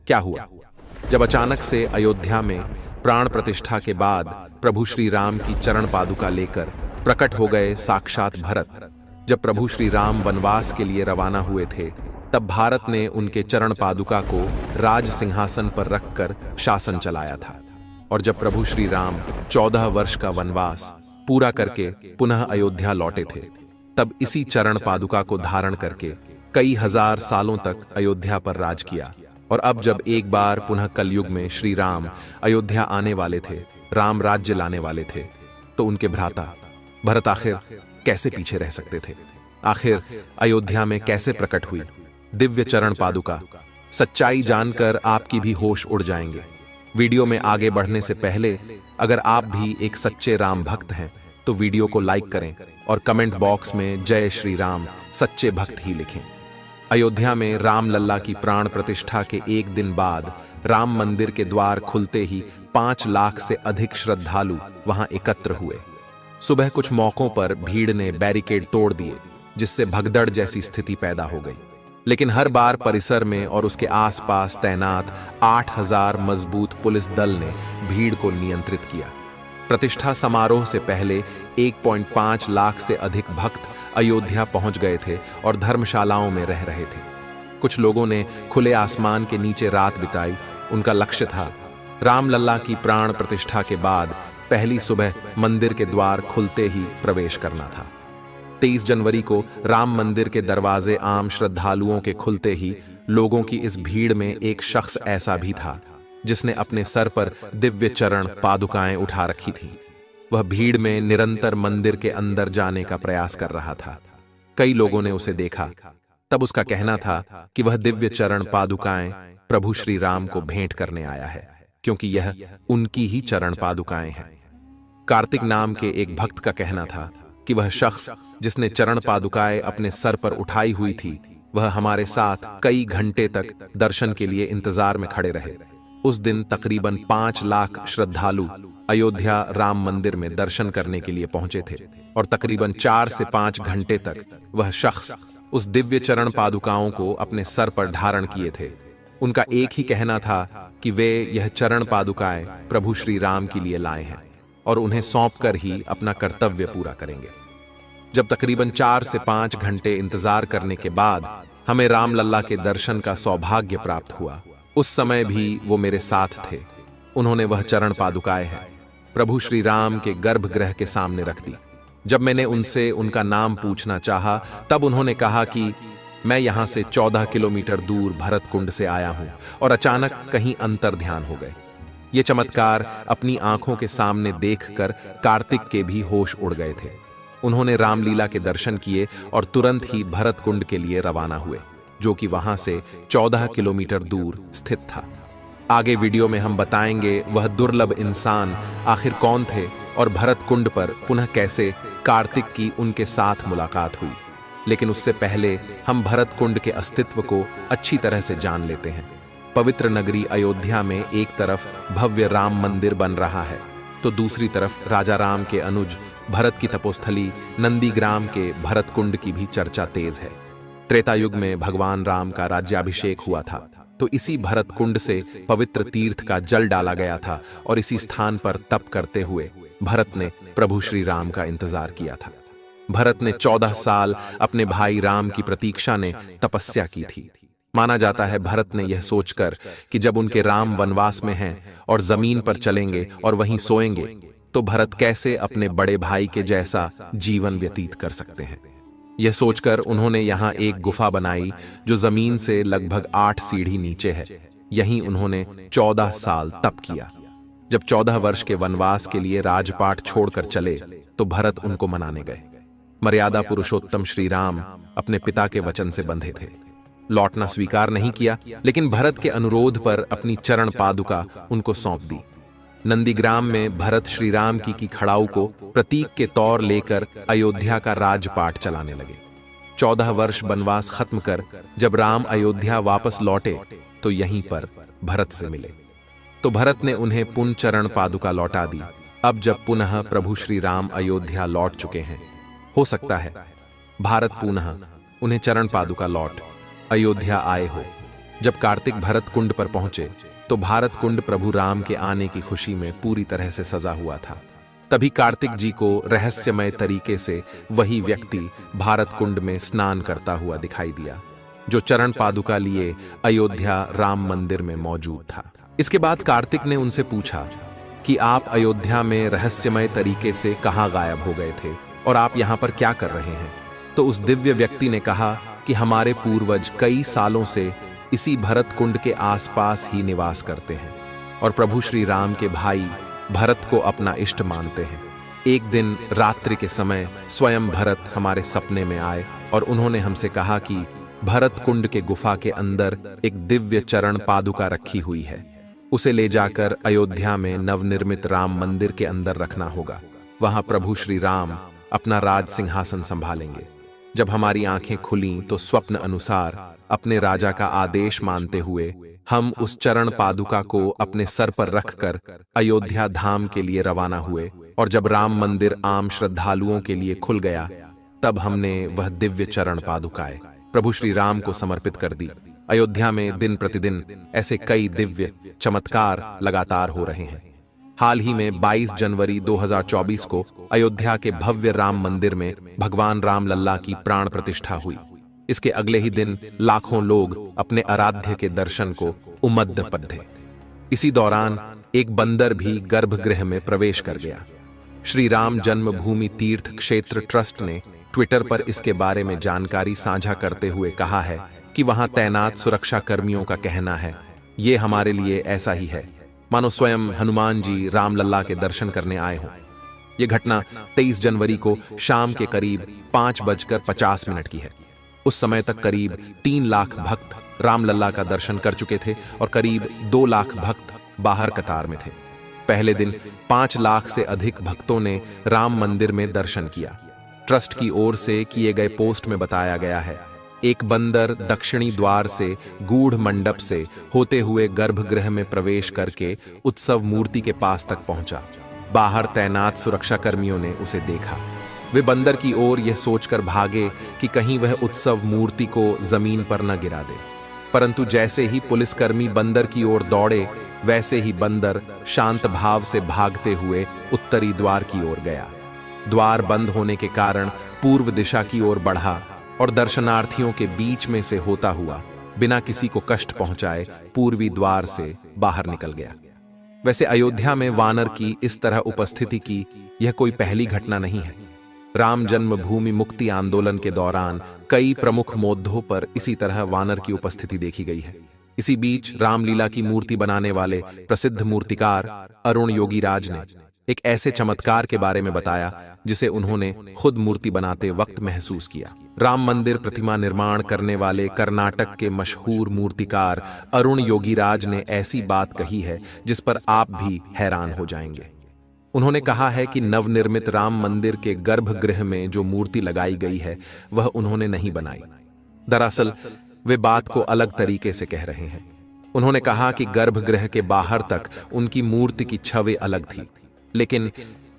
क्या हुआ? जब अचानक से अयोध्या में प्राण प्रतिष्ठा के बाद प्रभु श्री राम की चरण पादुका लेकर प्रकट हो गए साक्षात भरत। जब प्रभु श्री राम वनवास के लिए रवाना हुए थे, तब भारत ने उनके चरण पादुका को राज सिंहासन पर रखकर शासन चलाया था। और जब प्रभु श्री राम 14 वर्ष का वनवास पूरा करके पुनः अयोध्या लौटे थे, तब इसी चरण पादुका को धारण करके कई हजार सालों तक अयोध्या पर राज किया। और अब जब एक बार पुनः कलयुग में श्री राम अयोध्या आने वाले थे, राम राज्य लाने वाले थे, तो उनके भ्राता भरत आखिर कैसे पीछे रह सकते थे? आखिर अयोध्या में कैसे प्रकट हुई दिव्य चरण पादुका? सच्चाई जानकर आपकी भी होश उड़ जाएंगे। वीडियो में आगे बढ़ने से पहले अगर आप भी एक सच्चे राम भक्त हैं तो वीडियो को लाइक करें और कमेंट बॉक्स में जय श्री राम सच्चे भक्त ही लिखें। अयोध्या में राम लल्ला की प्राण प्रतिष्ठा के एक दिन बाद राम मंदिर के द्वार खुलते ही 5 लाख से अधिक श्रद्धालु वहां एकत्र हुए। सुबह कुछ मौकों पर भीड़ ने बैरिकेड तोड़ दिए, जिससे भगदड़ जैसी स्थिति पैदा हो गई। लेकिन हर बार परिसर में और उसके आसपास तैनात 8000 मजबूत पुलिस दल ने भीड़ को नियंत्रित किया। प्रतिष्ठा समारोह से पहले 1.5 लाख से अधिक भक्त अयोध्या पहुंच गए थे और धर्मशालाओं में रह रहे थे। कुछ लोगों ने खुले आसमान के नीचे रात बिताई। उनका लक्ष्य था राम लल्ला की प्राण प्रतिष्ठा के बाद पहली सुबह मंदिर के द्वार खुलते ही प्रवेश करना था। 23 जनवरी को राम मंदिर के दरवाजे आम श्रद्धालुओं के खुलते ही लोगों की इस भीड़ में एक शख्स ऐसा भी था जिसने अपने सर पर दिव्य चरण पादुकाएं उठा रखी थी। वह भीड़ में निरंतर मंदिर के अंदर जाने का प्रयास कर रहा था। कई लोगों ने उसे देखा। तब उसका कहना था कि वह दिव्य चरण पादुकाएं प्रभु श्री राम को भेंट करने आया है, क्योंकि यह उनकी ही चरण पादुकाएं हैं। कार्तिक नाम के एक भक्त का कहना था कि वह शख्स जिसने चरण पादुकाएं अपने सर पर उठाई हुई थी, वह हमारे साथ कई घंटे तक दर्शन के लिए इंतजार में खड़े रहे। उस दिन तकरीबन 5 लाख श्रद्धालु अयोध्या राम मंदिर में दर्शन करने के लिए पहुंचे थे और तकरीबन 4 से 5 घंटे तक वह शख्स उस दिव्य चरण पादुकाओं को अपने सर पर धारण किए थे। उनका एक ही कहना था कि वे यह चरण पादुकाएं प्रभु श्री राम के लिए लाए हैं और उन्हें सौंपकर ही अपना कर्तव्य पूरा करेंगे। जब तकरीबन 4 से 5 घंटे इंतजार करने के बाद हमें राम लल्ला के दर्शन का सौभाग्य प्राप्त हुआ, उस समय भी वो मेरे साथ थे। उन्होंने वह चरण पादुकाएं हैं प्रभु श्री राम के गर्भगृह के सामने रख दी। जब मैंने उनसे उनका नाम पूछना चाहा, तब उन्होंने कहा कि मैं यहां से 14 किलोमीटर दूर भरत कुंड से आया हूं और अचानक कहीं अंतर ध्यान हो गए। ये चमत्कार अपनी आंखों के सामने देखकर कार्तिक के भी होश उड़ गए थे। उन्होंने रामलीला के दर्शन किए और तुरंत ही भरत कुंड के लिए रवाना हुए, जो कि वहां से 14 किलोमीटर दूर स्थित था। आगे वीडियो में हम बताएंगे वह दुर्लभ इंसान आखिर कौन थे और भरत कुंड पर पुनः कैसे कार्तिक की उनके साथ मुलाकात हुई। लेकिन उससे पहले हम भरत कुंड के अस्तित्व को अच्छी तरह से जान लेते हैं। पवित्र नगरी अयोध्या में एक तरफ भव्य राम मंदिर बन रहा है, तो दूसरी तरफ राजा राम के अनुज भरत की तपोस्थली नंदीग्राम के भरत कुंड की भी चर्चा तेज है। त्रेता युग में भगवान राम का राज्याभिषेक हुआ था, तो इसी भरत कुंड से पवित्र तीर्थ का जल डाला गया था और इसी स्थान पर तप करते हुए भरत ने प्रभु श्री राम का इंतजार किया था। भरत ने 14 साल अपने भाई राम की प्रतीक्षा ने तपस्या की थी। माना जाता है भरत ने यह सोचकर कि जब उनके राम वनवास में हैं और जमीन पर चलेंगे और वहीं सोएंगे, तो भरत कैसे अपने बड़े भाई के जैसा जीवन व्यतीत कर सकते हैं। यह सोचकर उन्होंने यहाँ एक गुफा बनाई जो जमीन से लगभग 8 सीढ़ी नीचे है। यहीं उन्होंने 14 साल तप किया। जब 14 वर्ष के वनवास के लिए राजपाट छोड़कर चले, तो भरत उनको मनाने गए। मर्यादा पुरुषोत्तम श्री राम अपने पिता के वचन से बंधे थे। लौटना स्वीकार नहीं किया, लेकिन भरत के अनुरोध पर अपनी चरण पादुका उनको सौंप दी। नंदीग्राम में भरत श्री राम की खड़ाऊ को प्रतीक के तौर लेकर अयोध्या का राजपाट चलाने लगे। 14 वर्ष वनवास खत्म कर जब राम अयोध्या वापस लौटे, तो यहीं पर भरत से मिले। तो भरत ने उन्हें पुनः चरण पादुका लौटा दी। अब जब पुनः प्रभु श्री राम अयोध्या लौट चुके हैं, हो सकता है भारत पुनः उन्हें चरण पादुका लौट अयोध्या आए हो। जब कार्तिक भरत कुंड पर पहुंचे तो भारत कुंड प्रभु राम के आने की खुशी में पूरी तरह से सजा हुआ था। तभी कार्तिक जी को रहस्यमय तरीके से वही व्यक्ति भारत कुंड में स्नान करता हुआ दिखाई दिया, जो चरण पादुका लिए अयोध्या राम मंदिर में मौजूद था। इसके बाद कार्तिक ने उनसे पूछा कि आप अयोध्या में रहस्यमय तरीके से कहां गायब हो गए थे और आप यहां पर क्या कर रहे हैं। तो उस दिव्य व्यक्ति ने कहा कि हमारे पूर्वज कई सालों से इसी भरत कुंड के आसपास ही निवास करते हैं और प्रभु श्री राम के भाई भरत को अपना इष्ट मानते हैं। एक दिन रात्रि के समय स्वयं भरत हमारे सपने में आए और उन्होंने हमसे कहा कि भरत कुंड के गुफा के अंदर एक दिव्य चरण पादुका रखी हुई है, उसे ले जाकर अयोध्या में नवनिर्मित राम मंदिर के अंदर रखना होगा। वहां प्रभु श्री राम अपना राज सिंहासन संभालेंगे। जब हमारी आंखें खुलीं तो स्वप्न अनुसार अपने राजा का आदेश मानते हुए हम उस चरण पादुका को अपने सर पर रखकर अयोध्या धाम के लिए रवाना हुए और जब राम मंदिर आम श्रद्धालुओं के लिए खुल गया तब हमने वह दिव्य चरण पादुकाएं प्रभु श्री राम को समर्पित कर दी। अयोध्या में दिन प्रतिदिन ऐसे कई दिव्य चमत्कार लगातार हो रहे हैं। हाल ही में 22 जनवरी 2024 को अयोध्या के भव्य राम मंदिर में भगवान राम लल्ला की प्राण प्रतिष्ठा हुई। इसके अगले ही दिन लाखों लोग अपने आराध्य के दर्शन को उमद्द पद्धे। इसी दौरान एक बंदर भी गर्भगृह में प्रवेश कर गया। श्री राम जन्मभूमि तीर्थ क्षेत्र ट्रस्ट ने ट्विटर पर इसके बारे में जानकारी साझा करते हुए कहा है कि वहां तैनात सुरक्षा कर्मियों का कहना है, ये हमारे लिए ऐसा ही है मानो स्वयं हनुमान जी रामलल्ला के दर्शन करने आए हों। यह घटना 23 जनवरी को शाम के करीब 5:50 की है। उस समय तक करीब 3 लाख भक्त रामलल्ला का दर्शन कर चुके थे और करीब 2 लाख भक्त बाहर कतार में थे। पहले दिन 5 लाख से अधिक भक्तों ने राम मंदिर में दर्शन किया। ट्रस्ट की ओर से किए गए पोस्ट में बताया गया है, एक बंदर दक्षिणी द्वार से गूढ़ मंडप से होते हुए गर्भगृह में प्रवेश करके उत्सव मूर्ति के पास तक पहुंचा। बाहर तैनात सुरक्षा कर्मियों ने उसे देखा। वे बंदर की ओर यह सोचकर भागे कि कहीं वह उत्सव मूर्ति को जमीन पर न गिरा दे, परंतु जैसे ही पुलिसकर्मी बंदर की ओर दौड़े वैसे ही बंदर शांत भाव से भागते हुए उत्तरी द्वार की ओर गया। द्वार बंद होने के कारण पूर्व दिशा की ओर बढ़ा और दर्शनार्थियों के बीच में से होता हुआ बिना किसी को कष्ट पहुंचाए पूर्वी द्वार से बाहर निकल गया। वैसे अयोध्या में वानर की इस तरह उपस्थिति की यह कोई पहली घटना नहीं है। राम जन्मभूमि मुक्ति आंदोलन के दौरान कई प्रमुख मोद्धों पर इसी तरह वानर की उपस्थिति देखी गई है। इसी बीच रामलीला की मूर्ति बनाने वाले प्रसिद्ध मूर्तिकार अरुण योगीराज ने एक ऐसे चमत्कार के बारे में बताया जिसे उन्होंने खुद मूर्ति बनाते वक्त महसूस किया। राम मंदिर प्रतिमा निर्माण करने वाले कर्नाटक के मशहूर मूर्तिकार अरुण योगीराज ने ऐसी बात कही है जिस पर आप भी हैरान हो जाएंगे। उन्होंने कहा है कि नवनिर्मित राम मंदिर के गर्भगृह में जो मूर्ति लगाई गई है वह उन्होंने नहीं बनाई। दरअसल वे बात को अलग तरीके से कह रहे हैं। उन्होंने कहा कि गर्भगृह के बाहर तक उनकी मूर्ति की छवि अलग थी, लेकिन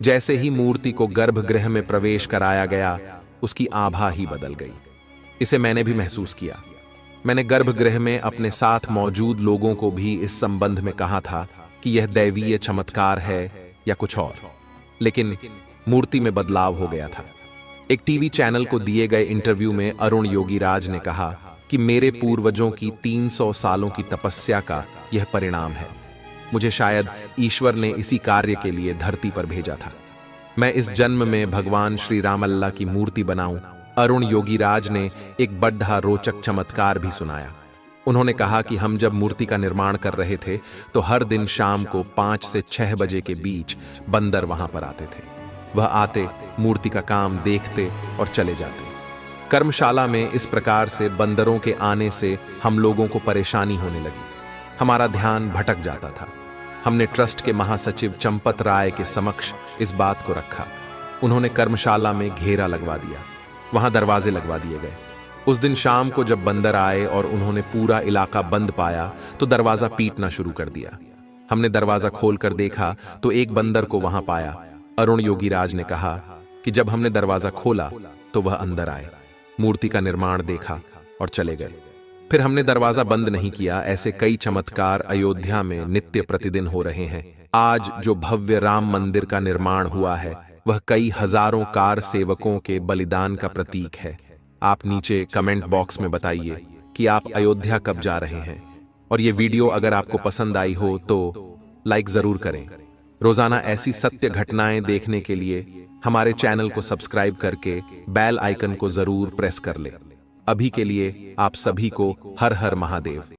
जैसे ही मूर्ति को गर्भगृह में प्रवेश कराया गया उसकी आभा ही बदल गई। इसे मैंने भी महसूस किया। मैंने गर्भगृह में अपने साथ मौजूद लोगों को भी इस संबंध में कहा था कि यह दैवीय चमत्कार है या कुछ और, लेकिन मूर्ति में बदलाव हो गया था। एक टीवी चैनल को दिए गए इंटरव्यू में अरुण योगीराज ने कहा कि मेरे पूर्वजों की 300 सालों की तपस्या का यह परिणाम है। मुझे शायद ईश्वर ने इसी कार्य के लिए धरती पर भेजा था। मैं इस जन्म में भगवान श्री रामलल्ला की मूर्ति बनाऊं। अरुण योगीराज ने एक बड़ा रोचक चमत्कार भी सुनाया। उन्होंने कहा कि हम जब मूर्ति का निर्माण कर रहे थे तो हर दिन शाम को 5 से 6 बजे के बीच बंदर वहां पर आते थे। वह आते, मूर्ति का काम देखते और चले जाते। कर्मशाला में इस प्रकार से बंदरों के आने से हम लोगों को परेशानी होने लगी। हमारा ध्यान भटक जाता था। हमने ट्रस्ट के महासचिव चंपत राय के समक्ष इस बात को रखा। उन्होंने कर्मशाला में घेरा लगवा दिया, वहां दरवाजे लगवा दिए गए। उस दिन शाम को जब बंदर आए और उन्होंने पूरा इलाका बंद पाया तो दरवाजा पीटना शुरू कर दिया। हमने दरवाजा खोलकर देखा तो एक बंदर को वहां पाया। अरुण योगीराज ने कहा कि जब हमने दरवाजा खोला तो वह अंदर आए, मूर्ति का निर्माण देखा और चले गए। फिर हमने दरवाजा बंद नहीं किया। ऐसे कई चमत्कार अयोध्या में नित्य प्रतिदिन हो रहे हैं। आज जो भव्य राम मंदिर का निर्माण हुआ है वह कई हजारों कार सेवकों के बलिदान का प्रतीक है। आप नीचे कमेंट बॉक्स में बताइए कि आप अयोध्या कब जा रहे हैं। और ये वीडियो अगर आपको पसंद आई हो तो लाइक जरूर करें। रोजाना ऐसी सत्य घटनाएं देखने के लिए हमारे चैनल को सब्सक्राइब करके बेल आइकन को जरूर प्रेस कर ले। अभी के लिए आप सभी को हर हर महादेव।